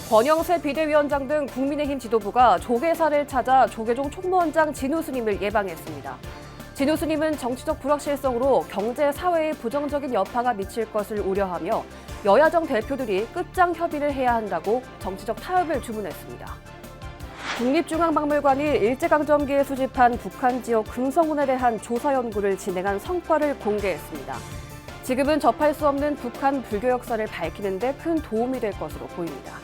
권영세 비대위원장 등 국민의힘 지도부가 조계사를 찾아 조계종 총무원장 진우 스님을 예방했습니다. 진우 스님은 정치적 불확실성으로 경제, 사회에 부정적인 여파가 미칠 것을 우려하며 여야정 대표들이 끝장 협의를 해야 한다고 정치적 타협을 주문했습니다. 국립중앙박물관이 일제강점기에 수집한 북한 지역 금성운에 대한 조사 연구를 진행한 성과를 공개했습니다. 지금은 접할 수 없는 북한 불교 역사를 밝히는 데 큰 도움이 될 것으로 보입니다.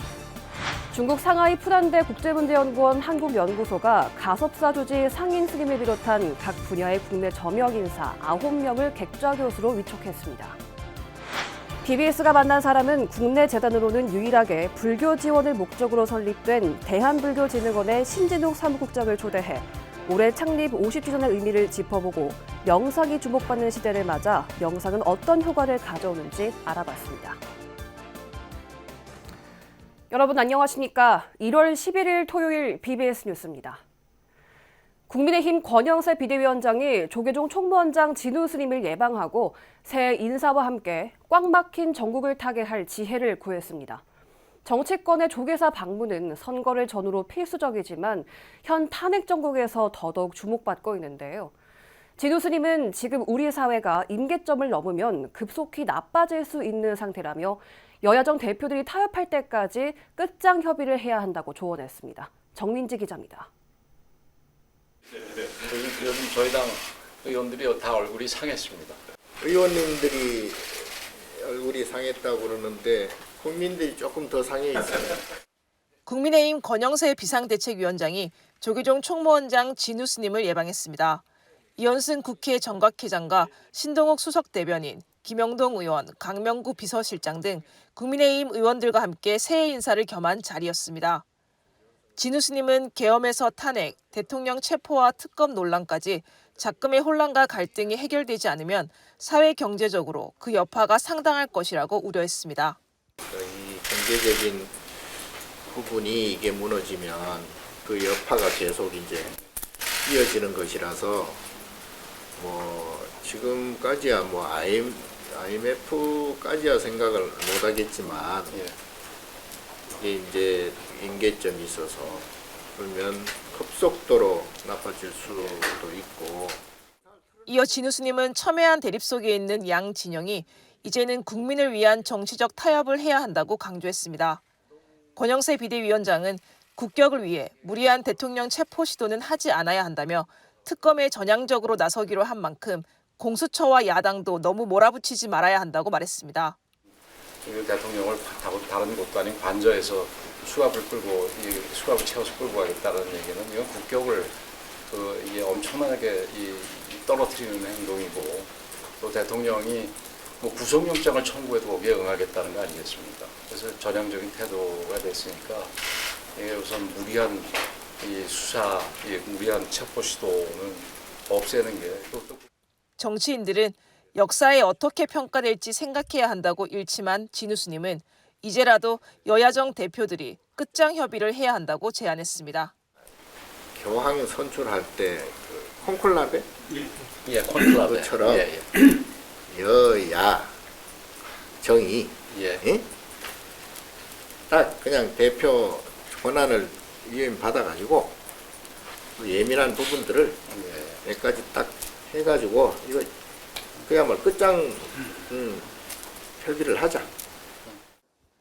중국 상하이 푸란대 국제문제연구원 한국연구소가 가섭사 주지 상인 스님을 비롯한 각 분야의 국내 저명 인사 9명을 객좌 교수로 위촉했습니다. BBS가 만난 사람은 국내 재단으로는 유일하게 불교 지원을 목적으로 설립된 대한불교진흥원의 신진욱 사무국장을 초대해 올해 창립 50주년의 의미를 짚어보고 명상이 주목받는 시대를 맞아 명상은 어떤 효과를 가져오는지 알아봤습니다. 여러분 안녕하십니까? 1월 11일 토요일 BBS 뉴스입니다. 국민의힘 권영세 비대위원장이 조계종 총무원장 진우 스님을 예방하고 새 인사와 함께 꽉 막힌 전국을 타게 할 지혜를 구했습니다. 정치권의 조계사 방문은 선거를 전후로 필수적이지만 현 탄핵 정국에서 더더욱 주목받고 있는데요. 진우 스님은 지금 우리 사회가 임계점을 넘으면 급속히 나빠질 수 있는 상태라며 여야정 대표들이 타협할 때까지 끝장 협의를 해야 한다고 조언했습니다. 정민지 기자입니다. 요즘 저희 당 의원들이 다 얼굴이 상했습니다. 의원님들이 얼굴이 상했다고 그러는데 국민들이 조금 더 상해 있어요. 국민의힘 권영세 비상대책위원장이 조계종 총무원장 진우 스님을 예방했습니다. 이현승 국회 정각회장과 신동욱 수석대변인, 김영동 의원, 강명구 비서실장 등 국민의힘 의원들과 함께 새해 인사를 겸한 자리였습니다. 진우 스님은 계엄에서 탄핵, 대통령 체포와 특검 논란까지 작금의 혼란과 갈등이 해결되지 않으면 사회 경제적으로 그 여파가 상당할 것이라고 우려했습니다. 이 경제적인 부분이 이게 무너지면 그 여파가 계속 이제 이어지는 것이라서 지금까지야 IMF까지야 생각을 못 하겠지만 이게 이제 임계점이 있어서 그러면 급속도로 나빠질 수도 있고. 이어 진우 스님은 첨예한 대립 속에 있는 양 진영이 이제는 국민을 위한 정치적 타협을 해야 한다고 강조했습니다. 권영세 비대위원장은 국격을 위해 무리한 대통령 체포 시도는 하지 않아야 한다며 특검에 전향적으로 나서기로 한 만큼 공수처와 야당도 너무 몰아붙이지 말아야 한다고 말했습니다. 대통령을 다른 곳도 아닌 관저에서 수갑을 채워서 끌고 가겠다는 얘기는 이건 국격을 이게 엄청나게 떨어뜨리는 행동이고 또 대통령이 구속영장을 청구해도 거기에 응하겠다는 거 아니겠습니까? 그래서 전향적인 태도가 됐으니까 이게 우선 무리한 수사, 무리한 체포 시도는 없애는 게 또 정치인들은 역사에 어떻게 평가될지 생각해야 한다고 일침한 진우 스님은 이제라도 여야정 대표들이 끝장 협의를 해야 한다고 제안했습니다. 교황 선출할 때 콘클라베? 콘클라베. 그것처럼 여야 정의 딱 그냥 대표 권한을 위임 받아가지고 예민한 부분들을 몇 가지 딱 해가지고 이거 그야말로 끝장 협의를 하자.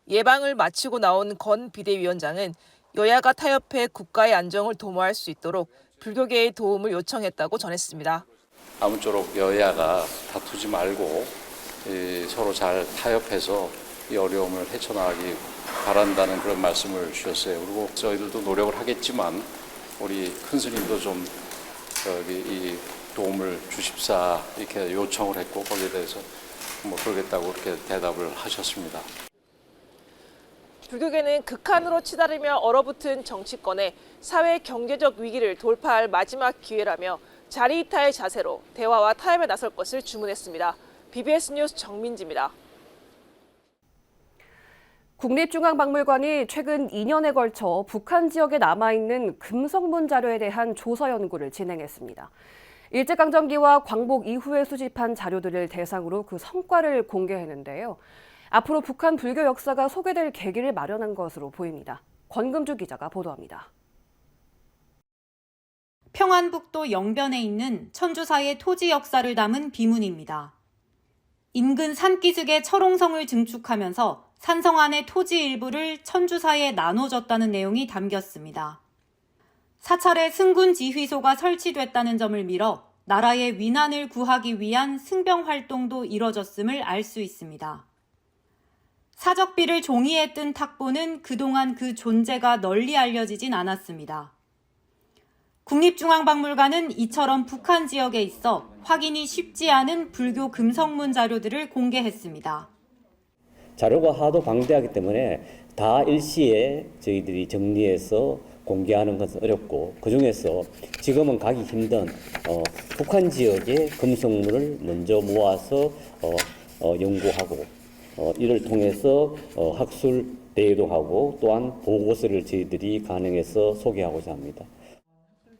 예방을 마치고 나온 권 비대위원장은 여야가 타협해 국가의 안정을 도모할 수 있도록 불교계의 도움을 요청했다고 전했습니다. 아무쪼록 여야가 다투지 말고 서로 잘 타협해서 이 어려움을 헤쳐나가기 바란다는 그런 말씀을 주셨어요. 그리고 저희들도 노력을 하겠지만 우리 큰 스님도 좀 이 도움을 주십사 이렇게 요청을 했고 거기에 대해서 그러겠다고 그렇게 대답을 하셨습니다. 불교계는 극한으로 치달으며 얼어붙은 정치권에 사회 경제적 위기를 돌파할 마지막 기회라며 자리이탈의 자세로 대화와 타협에 나설 것을 주문했습니다. BBS 뉴스 정민지입니다. 국립중앙박물관이 최근 2년에 걸쳐 북한 지역에 남아있는 금성문 자료에 대한 조사 연구를 진행했습니다. 일제강점기와 광복 이후에 수집한 자료들을 대상으로 그 성과를 공개했는데요. 앞으로 북한 불교 역사가 소개될 계기를 마련한 것으로 보입니다. 권금주 기자가 보도합니다. 평안북도 영변에 있는 천주사의 토지 역사를 담은 비문입니다. 인근 산기슭의 철옹성을 증축하면서 산성 안의 토지 일부를 천주사에 나눠줬다는 내용이 담겼습니다. 사찰에 승군 지휘소가 설치됐다는 점을 밀어 나라의 위난을 구하기 위한 승병 활동도 이뤄졌음을 알 수 있습니다. 사적비를 종이에 뜬 탁보는 그동안 그 존재가 널리 알려지진 않았습니다. 국립중앙박물관은 이처럼 북한 지역에 있어 확인이 쉽지 않은 불교 금성문 자료들을 공개했습니다. 자료가 하도 방대하기 때문에 다 일시에 저희들이 정리해서 공개하는 것은 어렵고, 그중에서 지금은 가기 힘든 북한 지역의 금성문을 먼저 모아서 연구하고, 이를 통해서 학술 대회도 하고 또한 보고서를 저희들이 가능해서 소개하고자 합니다.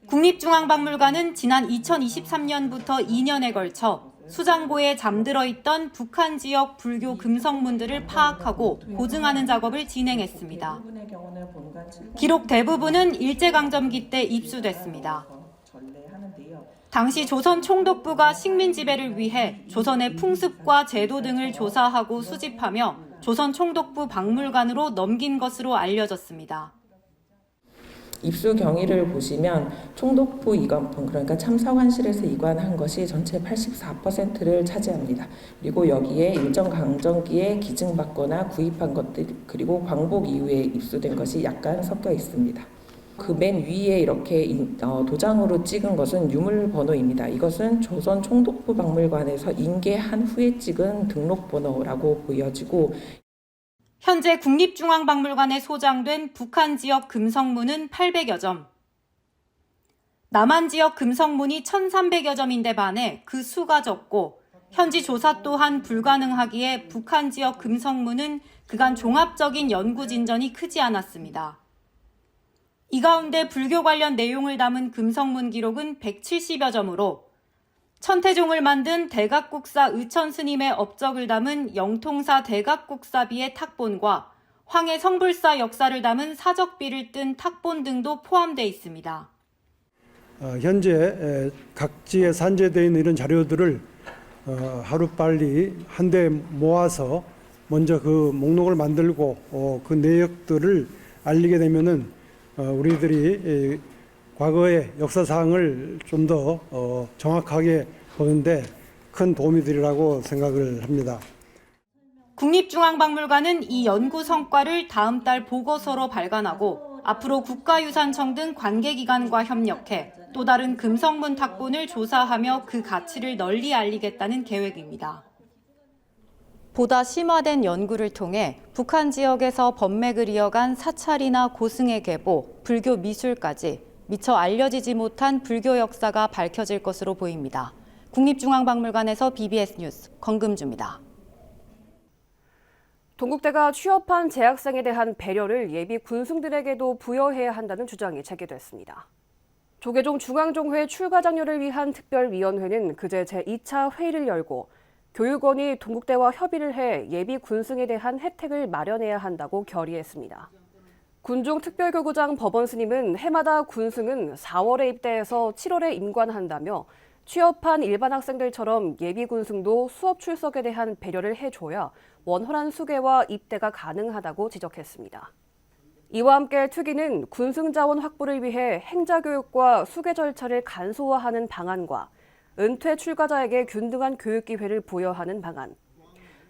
국립중앙박물관은 지난 2023년부터 2년에 걸쳐 수장고에 잠들어 있던 북한 지역 불교 금성문들을 파악하고 보증하는 작업을 진행했습니다. 기록 대부분은 일제강점기 때 입수됐습니다. 당시 조선 총독부가 식민 지배를 위해 조선의 풍습과 제도 등을 조사하고 수집하며 조선 총독부 박물관으로 넘긴 것으로 알려졌습니다. 입수 경위를 보시면 총독부 이관품, 그러니까 참사관실에서 이관한 것이 전체 84%를 차지합니다. 그리고 여기에 일정강점기에 기증받거나 구입한 것들, 그리고 광복 이후에 입수된 것이 약간 섞여 있습니다. 그 맨 위에 이렇게 도장으로 찍은 것은 유물번호입니다. 이것은 조선 총독부 박물관에서 인계한 후에 찍은 등록번호라고 보여지고, 현재 국립중앙박물관에 소장된 북한 지역 금성문은 800여 점, 남한 지역 금성문이 1,300여 점인데 반해 그 수가 적고 현지 조사 또한 불가능하기에 북한 지역 금성문은 그간 종합적인 연구 진전이 크지 않았습니다. 이 가운데 불교 관련 내용을 담은 금성문 기록은 170여 점으로 천태종을 만든 대각국사 의천스님의 업적을 담은 영통사 대각국사비의 탁본과 황해 성불사 역사를 담은 사적비를 뜬 탁본 등도 포함되어 있습니다. 현재 각지에 산재되어 있는 이런 자료들을 하루빨리 한데 모아서 먼저 그 목록을 만들고 그 내역들을 알리게 되면은 우리들이 과거의 역사사항을 좀 더 정확하게 보는데 큰 도움이 되리라고 생각을 합니다. 국립중앙박물관은 이 연구 성과를 다음 달 보고서로 발간하고 앞으로 국가유산청 등 관계기관과 협력해 또 다른 금성문 탁본을 조사하며 그 가치를 널리 알리겠다는 계획입니다. 보다 심화된 연구를 통해 북한 지역에서 법맥을 이어간 사찰이나 고승의 계보, 불교 미술까지 미처 알려지지 못한 불교 역사가 밝혀질 것으로 보입니다. 국립중앙박물관에서 BBS 뉴스 권금주입니다. 동국대가 취업한 재학생에 대한 배려를 예비 군승들에게도 부여해야 한다는 주장이 제기됐습니다. 조계종 중앙종회 출가 장려를 위한 특별위원회는 그제 제2차 회의를 열고 교육원이 동국대와 협의를 해 예비 군승에 대한 혜택을 마련해야 한다고 결의했습니다. 군중특별교구장 법원 스님은 해마다 군승은 4월에 입대해서 7월에 임관한다며 취업한 일반 학생들처럼 예비 군승도 수업 출석에 대한 배려를 해줘야 원활한 수계와 입대가 가능하다고 지적했습니다. 이와 함께 특위는 군승 자원 확보를 위해 행자교육과 수계 절차를 간소화하는 방안과 은퇴 출가자에게 균등한 교육 기회를 부여하는 방안,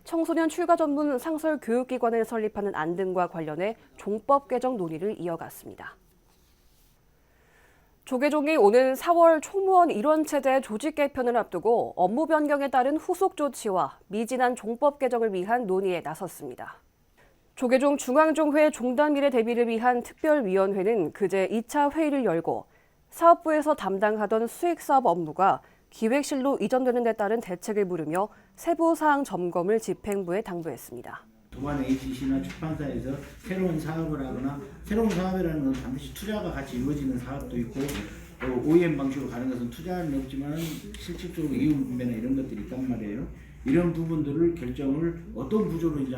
청소년 출가 전문 상설 교육기관을 설립하는 안 등과 관련해 종법 개정 논의를 이어갔습니다. 조계종이 오는 4월 총무원 일원체제 조직 개편을 앞두고 업무 변경에 따른 후속 조치와 미진한 종법 개정을 위한 논의에 나섰습니다. 조계종 중앙종회 종단 미래 대비를 위한 특별위원회는 그제 2차 회의를 열고 사업부에서 담당하던 수익사업 업무가 기획실로 이전되는 데 따른 대책을 물으며 세부 사항 점검을 집행부에 당부했습니다. 도반 ACC나 출판사에서 새로운 사업을 하거나 새로운 사업이라는 건 반드시 투자가 같이 이루어지는 사업도 있고 또 OEM 방식으로 가는 것은 투자는 없지만 실질적으로 이윤 분배나 이런 것들이 있단 말이에요. 이런 부분들을 결정을 어떤 구조로 이제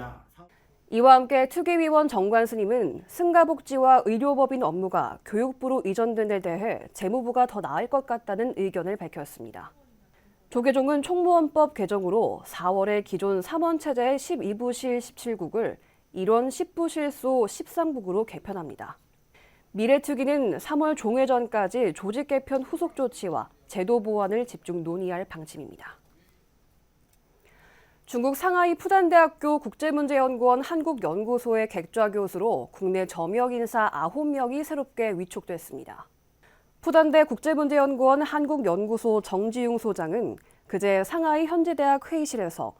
이와 함께 투기위원 정관 스님은 승가복지와 의료법인 업무가 교육부로 이전된 데 대해 재무부가 더 나을 것 같다는 의견을 밝혔습니다. 조계종은 총무원법 개정으로 4월에 기존 3원 체제의 12부실 17국을 1원 10부실소 13국으로 개편합니다. 미래투기는 3월 종회 전까지 조직 개편 후속 조치와 제도 보완을 집중 논의할 방침입니다. 중국 상하이 푸단대학교 국제문제연구원 한국연구소의 객좌 교수로 국내 저명 인사 9명이 새롭게 위촉됐습니다. 푸단대 국제문제연구원 한국연구소 정지용 소장은 그제 상하이 현지대학 회의실에서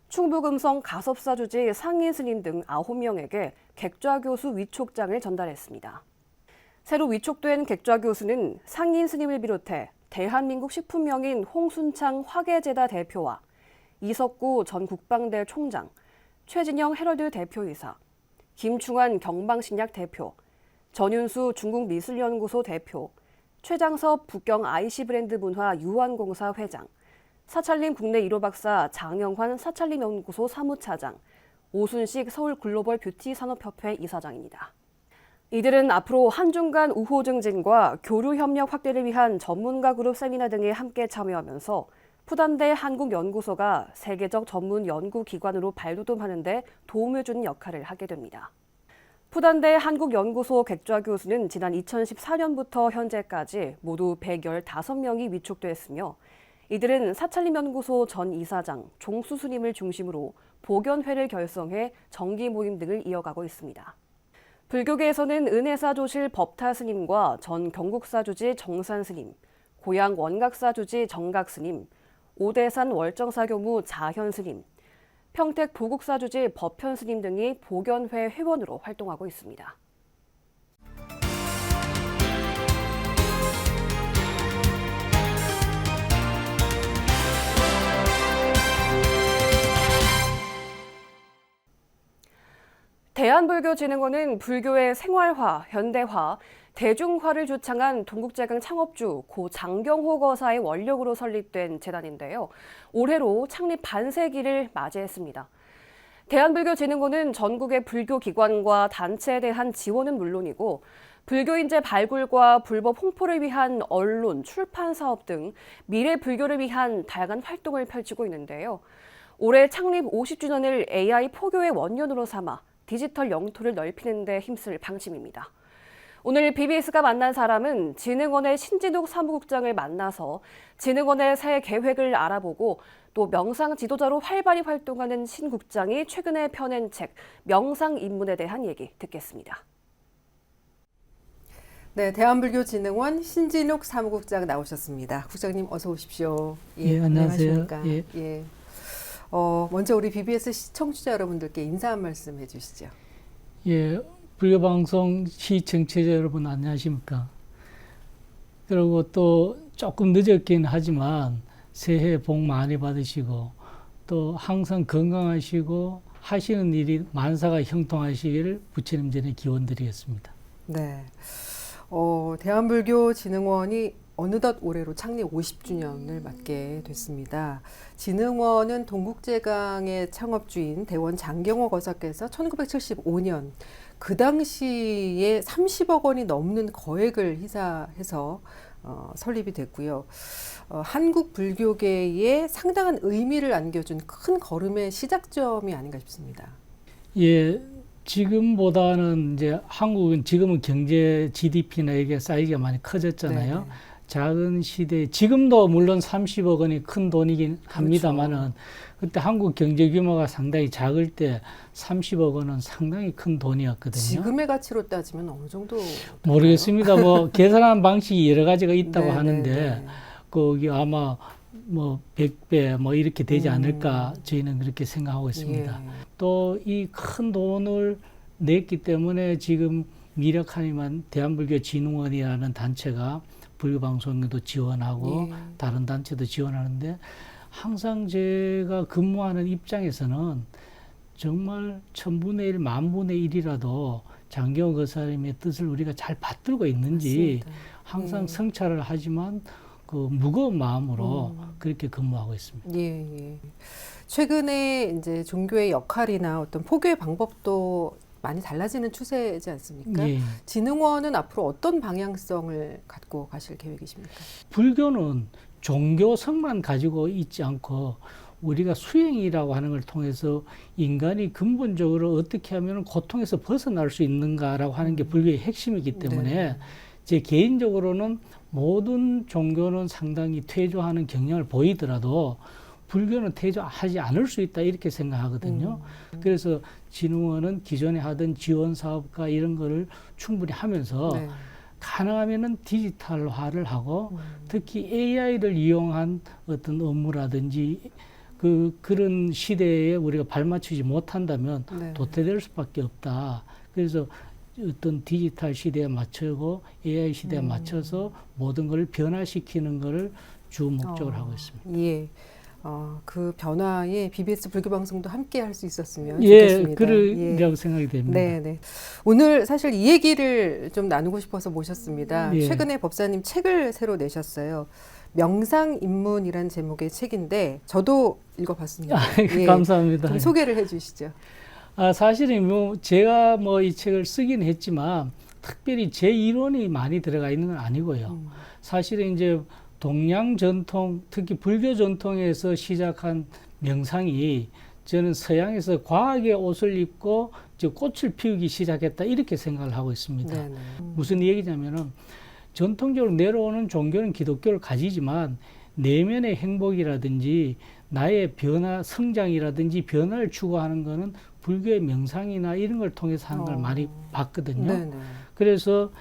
충북음성 가섭사 주지 상인 스님 등 9명에게 객좌 교수 위촉장을 전달했습니다. 새로 위촉된 객좌 교수는 상인 스님을 비롯해 대한민국 식품명인 홍순창 화계제다 대표와 이석구 전 국방대 총장, 최진영 헤럴드 대표이사, 김충환 경방신약 대표, 전윤수 중국미술연구소 대표, 최장섭 북경 IC브랜드 문화 유한공사 회장, 사찰림 국내 1호 박사 장영환 사찰림 연구소 사무차장, 오순식 서울 글로벌 뷰티 산업협회 이사장입니다. 이들은 앞으로 한중 간 우호 증진과 교류 협력 확대를 위한 전문가 그룹 세미나 등에 함께 참여하면서 푸단대 한국연구소가 세계적 전문 연구기관으로 발돋움하는 데 도움을 주는 역할을 하게 됩니다. 푸단대 한국연구소 객좌 교수는 지난 2014년부터 현재까지 모두 115명이 위촉됐으며 이들은 사찰림연구소 전 이사장 종수스님을 중심으로 보견회를 결성해 정기 모임 등을 이어가고 있습니다. 불교계에서는 은혜사 조실 법타 스님과 전 경국사 주지 정산 스님, 고양 원각사 주지 정각 스님, 오대산 월정사 교무 자현 스님, 평택 보국사 주지 법현 스님 등이 보견회 회원으로 활동하고 있습니다. 대한불교진흥원은 불교의 생활화, 현대화, 대중화를 주창한 동국제강 창업주 고 장경호 거사의 원력으로 설립된 재단인데요. 올해로 창립 반세기를 맞이했습니다. 대한불교진흥원은 전국의 불교기관과 단체에 대한 지원은 물론이고 불교인재 발굴과 불법 홍보를 위한 언론, 출판 사업 등 미래 불교를 위한 다양한 활동을 펼치고 있는데요. 올해 창립 50주년을 AI 포교의 원년으로 삼아 디지털 영토를 넓히는 데 힘쓸 방침입니다. 오늘 BBS가 만난 사람은 진흥원의 신진욱 사무국장을 만나서 진흥원의 새 계획을 알아보고 또 명상 지도자로 활발히 활동하는 신 국장이 최근에 펴낸 책 명상 입문에 대한 얘기 듣겠습니다. 네, 대한불교진흥원 신진욱 사무국장 나오셨습니다. 국장님 어서 오십시오. 예, 안녕하세요. 안녕하십니까? 예. 먼저 우리 BBS 시청자 여러분들께 인사 한 말씀 해주시죠. 예, 불교방송 시청취자 여러분 안녕하십니까? 그리고 또 조금 늦었긴 하지만 새해 복 많이 받으시고 또 항상 건강하시고 하시는 일이 만사가 형통하시기를 부처님 전에 기원드리겠습니다. 네, 대한불교진흥원이 어느덧 올해로 창립 50주년을 맞게 됐습니다. 진흥원은 동국제강의 창업주인 대원 장경호 거사께서 1975년 그 당시에 30억 원이 넘는 거액을 희사해서 설립이 됐고요. 한국 불교계에 상당한 의미를 안겨준 큰 걸음의 시작점이 아닌가 싶습니다. 예, 지금보다는 이제 한국은 지금은 경제 GDP나 이게 사이즈가 많이 커졌잖아요. 네네. 작은 시대에 지금도 물론 30억 원이 큰 돈이긴 합니다만은 그렇죠. 그때 한국 경제 규모가 상당히 작을 때 30억 원은 상당히 큰 돈이었거든요. 지금의 가치로 따지면 어느 정도 될까요? 모르겠습니다. 뭐 계산하는 방식이 여러 가지가 있다고 하는데 거기 아마 뭐 100배 뭐 이렇게 되지 않을까 저희는 그렇게 생각하고 있습니다. 예. 또 이 큰 돈을 냈기 때문에 지금 미력하니만 대한불교진흥원이라는 단체가 불교방송에도 지원하고 다른 단체도 지원하는데 항상 제가 근무하는 입장에서는 정말 1000분의 1, 10,000분의 1이라도 장경호 거사님의 뜻을 우리가 잘 받들고 있는지 맞습니다. 항상 성찰을 하지만 그 무거운 마음으로 그렇게 근무하고 있습니다. 예, 예. 최근에 이제 종교의 역할이나 어떤 포교의 방법도 많이 달라지는 추세지 않습니까? 예. 진흥원은 앞으로 어떤 방향성을 갖고 가실 계획이십니까? 불교는 종교성만 가지고 있지 않고 우리가 수행이라고 하는 걸 통해서 인간이 근본적으로 어떻게 하면 고통에서 벗어날 수 있는가라고 하는 게 불교의 핵심이기 때문에 네. 제 개인적으로는 모든 종교는 상당히 퇴조하는 경향을 보이더라도 불교는 퇴조하지 않을 수 있다 이렇게 생각하거든요. 그래서 진흥원은 기존에 하던 지원 사업과 이런 거를 충분히 하면서 네. 가능하면은 디지털화를 하고 특히 AI를 이용한 어떤 업무라든지 그런 시대에 우리가 발맞추지 못한다면 네. 도태될 수밖에 없다. 그래서 어떤 디지털 시대에 맞추고 AI 시대에 맞춰서 모든 걸 변화시키는 것을 주 목적으로 하고 있습니다. 예. 그 변화에 BBS 불교방송도 함께 할 수 있었으면 예, 좋겠습니다. 그러리라고 생각이 됩니다. 네, 네. 오늘 사실 이 얘기를 좀 나누고 싶어서 모셨습니다. 예. 최근에 법사님 책을 새로 내셨어요. 명상입문이라는 제목의 책인데 저도 읽어봤습니다. 감사합니다. 좀 소개를 해주시죠. 사실은 뭐 제가 뭐 이 책을 쓰긴 했지만 특별히 제 이론이 많이 들어가 있는 건 아니고요. 사실은 이제 동양 전통, 특히 불교 전통에서 시작한 명상이 저는 서양에서 과학의 옷을 입고 이제 꽃을 피우기 시작했다 이렇게 생각을 하고 있습니다. 네네. 무슨 얘기냐면은 전통적으로 내려오는 종교는 기독교를 가지지만 내면의 행복이라든지 나의 변화, 성장이라든지 변화를 추구하는 거는 불교의 명상이나 이런 걸 통해서 하는 걸 많이 봤거든요. 네네. 그래서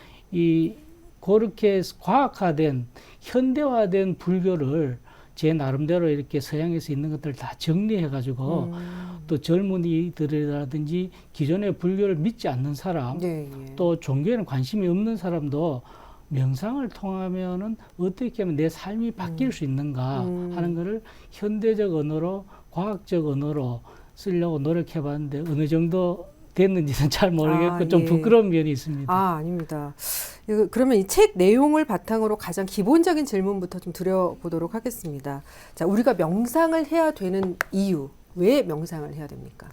그렇게 과학화된 현대화된 불교를 제 나름대로 이렇게 서양에서 있는 것들을 다 정리해가지고 또 젊은이들이라든지 기존의 불교를 믿지 않는 사람 예, 예. 또 종교에는 관심이 없는 사람도 명상을 통하면은 어떻게 하면 내 삶이 바뀔 수 있는가 하는 것을 현대적 언어로 과학적 언어로 쓰려고 노력해봤는데 어느 정도 됐는지는 잘 모르겠고 좀 예. 부끄러운 면이 있습니다. 아닙니다. 그러면 이 책 내용을 바탕으로 가장 기본적인 질문부터 좀 드려보도록 하겠습니다. 자, 우리가 명상을 해야 되는 이유, 왜 명상을 해야 됩니까?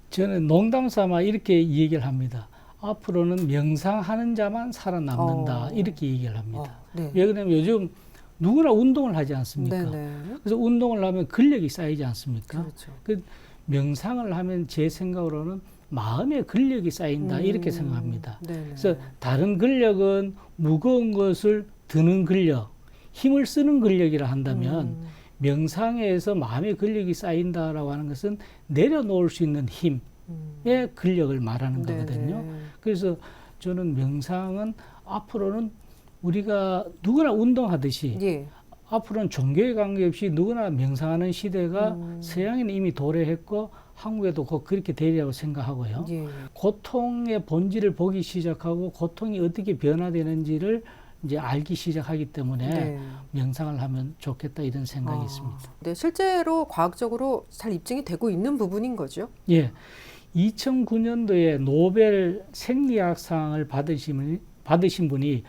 저는 농담 삼아 이렇게 얘기를 합니다. 앞으로는 명상하는 자만 살아남는다 이렇게 얘기를 합니다. 네. 왜 그러냐면 요즘 누구나 운동을 하지 않습니까? 네네. 그래서 운동을 하면 근력이 쌓이지 않습니까? 그렇죠. 그 명상을 하면 제 생각으로는 마음의 근력이 쌓인다 이렇게 생각합니다. 네네. 그래서 다른 근력은 무거운 것을 드는 근력, 힘을 쓰는 근력이라 한다면 명상에서 마음의 근력이 쌓인다라고 하는 것은 내려놓을 수 있는 힘의 근력을 말하는 거거든요. 네네. 그래서 저는 명상은 앞으로는 우리가 누구나 운동하듯이 예. 앞으로는 종교에 관계없이 누구나 명상하는 시대가 서양에는 이미 도래했고 한국에도 곧 그렇게 되리라고 생각하고요. 예. 고통의 본질을 보기 시작하고 고통이 어떻게 변화되는지를 이제 알기 시작하기 때문에 네. 명상을 하면 좋겠다 이런 생각이 있습니다. 네, 실제로 과학적으로 잘 입증이 되고 있는 부분인 거죠? 예, 2009년도에 노벨 생리학상을 받으신 분이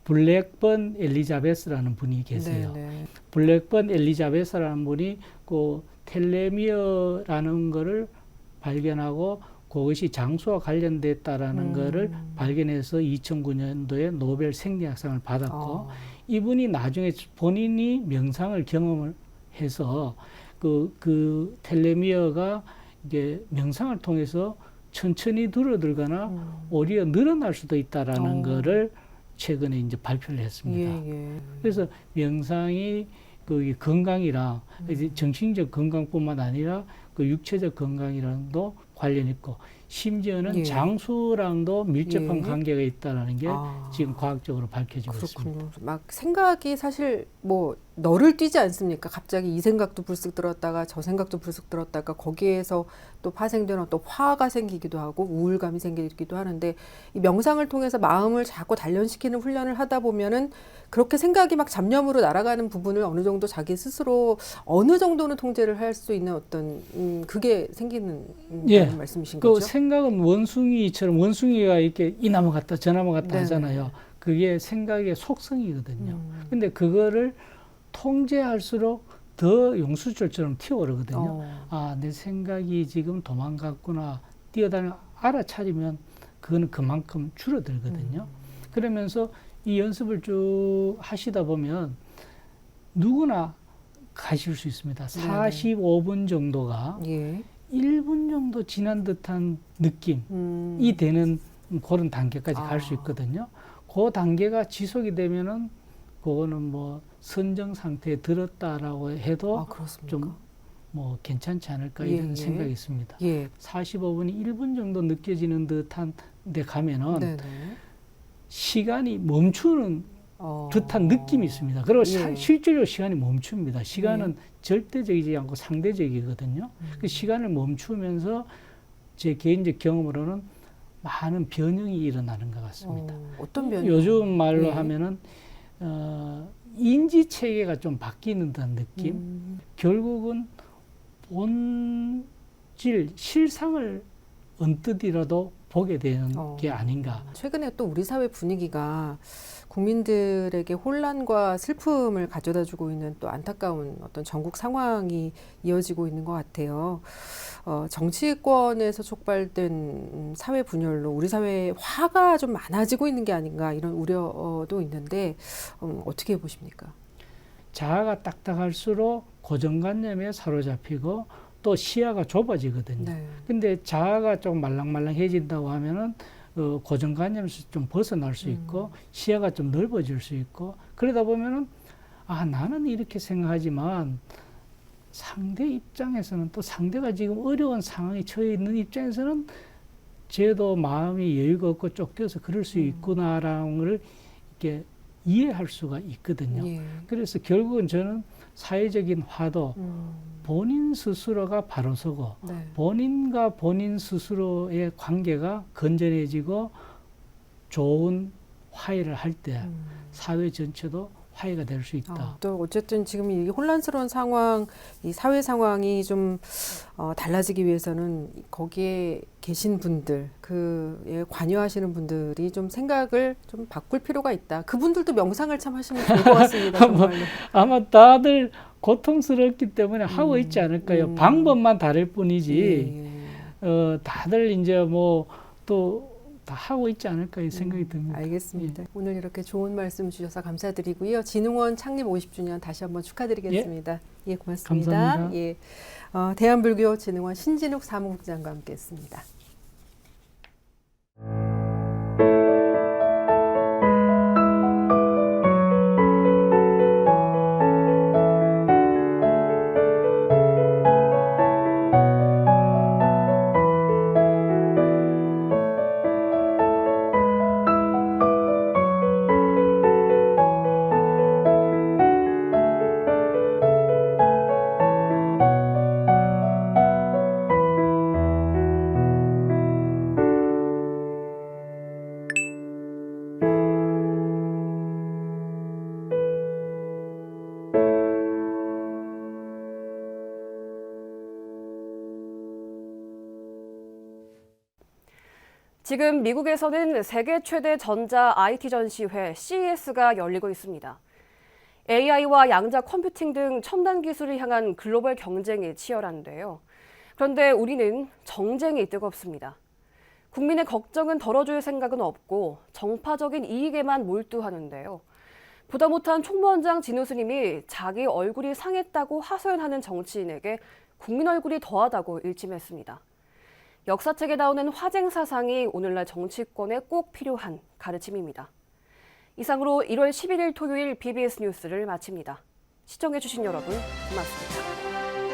블랙번 엘리자베스라는 분이 계세요. 네네. 블랙번 엘리자베스라는 분이 그 텔레미어라는 거를 발견하고 그것이 장수와 관련됐다라는 거를 발견해서 2009년도에 노벨 생리학상을 받았고 이분이 나중에 본인이 명상을 경험을 해서 그 텔레미어가 이게 명상을 통해서 천천히 줄어들거나 오히려 늘어날 수도 있다라는 거를 최근에 이제 발표를 했습니다. 예. 그래서 명상이 그 건강이랑 이제 정신적 건강뿐만 아니라 그 육체적 건강이랑도 관련이 있고 심지어는 예. 장수랑도 밀접한 예. 관계가 있다는 게 지금 과학적으로 밝혀지고 있습니다. 그렇군요. 막 생각이 사실 뭐 너를 뛰지 않습니까? 갑자기 이 생각도 불쑥 들었다가 저 생각도 불쑥 들었다가 거기에서 또 파생되는 또 화가 생기기도 하고 우울감이 생기기도 하는데 이 명상을 통해서 마음을 자꾸 단련시키는 훈련을 하다 보면은 그렇게 생각이 막 잡념으로 날아가는 부분을 어느 정도 자기 스스로 어느 정도는 통제를 할 수 있는 어떤 그게 생기는 말씀이신 거죠? 생각은 원숭이처럼 원숭이가 이렇게 이 나무 갔다 저 나무 갔다 네네. 하잖아요. 그게 생각의 속성이거든요. 근데 그거를 통제할수록 더 용수철처럼 튀어오르거든요. 아, 내 생각이 지금 도망갔구나. 뛰어다니는 알아차리면 그거는 그만큼 줄어들거든요. 그러면서 이 연습을 쭉 하시다 보면 누구나 가실 수 있습니다. 45분 정도가 예. 1분 정도 지난 듯한 느낌이 되는 그런 단계까지 갈 수 있거든요. 그 단계가 지속이 되면은 그거는 뭐 선정 상태에 들었다라고 해도 좀 뭐 괜찮지 않을까 이런 생각이 있습니다. 45분이 1분 정도 느껴지는 듯한 데 가면은 시간이 멈추는 듯한 느낌이 있습니다. 그리고 실제로 시간이 멈춥니다. 시간은 절대적이지 않고 상대적이거든요. 그 시간을 멈추면서 제 개인적 경험으로는 많은 변형이 일어나는 것 같습니다. 어떤 변형? 요즘 말로 하면은 인지 체계가 좀 바뀌는 듯한 느낌. 결국은 본질 실상을 언뜻이라도 보게 되는 게 아닌가. 최근에 또 우리 사회 분위기가 국민들에게 혼란과 슬픔을 가져다주고 있는 또 안타까운 어떤 전국 상황이 이어지고 있는 것 같아요. 정치권에서 촉발된 사회 분열로 우리 사회에 화가 좀 많아지고 있는 게 아닌가 이런 우려도 있는데 어떻게 보십니까? 자아가 딱딱할수록 고정관념에 사로잡히고 또 시야가 좁아지거든요. 근데 자아가 좀 말랑말랑해진다고 하면은 고정관념에서 좀 벗어날 수 있고 시야가 좀 넓어질 수 있고 그러다 보면은 아 나는 이렇게 생각하지만 상대 입장에서는 또 상대가 지금 어려운 상황에 처해 있는 입장에서는 쟤도 마음이 여유가 없고 쫓겨서 그럴 수 있구나라는 걸 이렇게 이해할 수가 있거든요. 그래서 결국은 저는 사회적인 화도 본인 스스로가 바로 서고 본인과 본인 스스로의 관계가 건전해지고 좋은 화해를 할 때 사회 전체도 화해가 될 수 있다. 또 어쨌든 지금 이 혼란스러운 상황, 이 사회 상황이 좀 달라지기 위해서는 거기에 계신 분들, 그에 관여하시는 분들이 좀 생각을 좀 바꿀 필요가 있다. 그분들도 명상을 참 하시면 좋을 것 같습니다. 정말로. 아마 다들 고통스럽기 때문에 하고 있지 않을까요? 방법만 다를 뿐이지. 다들 이제 뭐 또 다 하고 있지 않을까 이 생각이 듭니다. 알겠습니다. 오늘 이렇게 좋은 말씀 주셔서 감사드리고요. 진흥원 창립 50주년 다시 한번 축하드리겠습니다. 예, 고맙습니다. 감사합니다. 예, 대한불교 진흥원 신진욱 사무국장과 함께했습니다. 지금 미국에서는 세계 최대 전자 IT 전시회 CES가 열리고 있습니다. AI와 양자 컴퓨팅 등 첨단 기술을 향한 글로벌 경쟁이 치열한데요. 그런데 우리는 정쟁이 뜨겁습니다. 국민의 걱정은 덜어줄 생각은 없고 정파적인 이익에만 몰두하는데요. 보다 못한 총무원장 진우 스님이 자기 얼굴이 상했다고 하소연하는 정치인에게 국민 얼굴이 더하다고 일침했습니다. 역사책에 나오는 화쟁 사상이 오늘날 정치권에 꼭 필요한 가르침입니다. 이상으로 1월 11일 토요일 BBS 뉴스를 마칩니다. 시청해주신 여러분 고맙습니다.